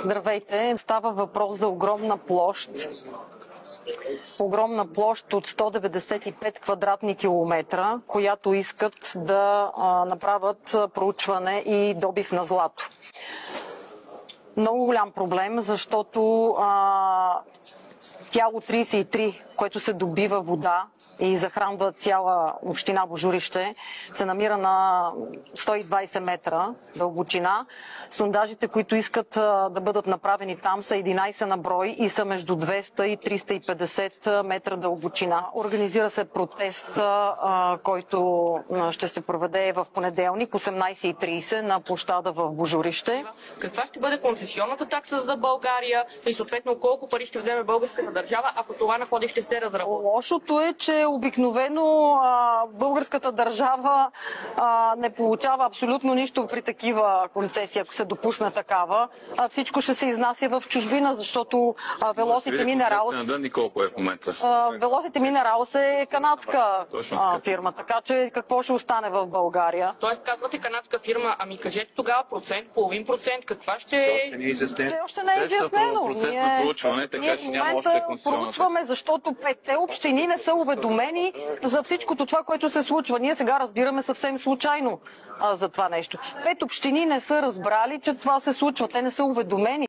Здравейте! Става въпрос за огромна площ от 195 квадратни километра, която искат да направят проучване и добив на злато. Много голям проблем, защото тяло 33, което се добива вода и захранва цяла община Божурище, се намира на 120 метра дълбочина. Сондажите, които искат да бъдат направени там, са 11 на брой и са между 200 и 350 метра дълбочина. Организира се протест, който ще се проведе в понеделник, 18:30 на площада в Божурище. Каква ще бъде концесионната такса за България и съответно колко пари ще вземе българската държава, ако това находище се разработи? Лошото е, че обикновено българската държава не получава абсолютно нищо при такива концесии, ако се допусне такава. Всичко ще се изнася в чужбина, защото Velocity Minerals е канадска фирма, така че какво ще остане в България? Тоест казвате канадска фирма, ами кажете тогава процент, половин процент, каква ще е? Все още не е изяснено. Ние в момента проучваме, защото 5 общини не са уведомени за всичкото това, което се случва. Ние сега разбираме съвсем случайно за това нещо. 5 общини не са разбрали, че това се случва. Те не са уведомени.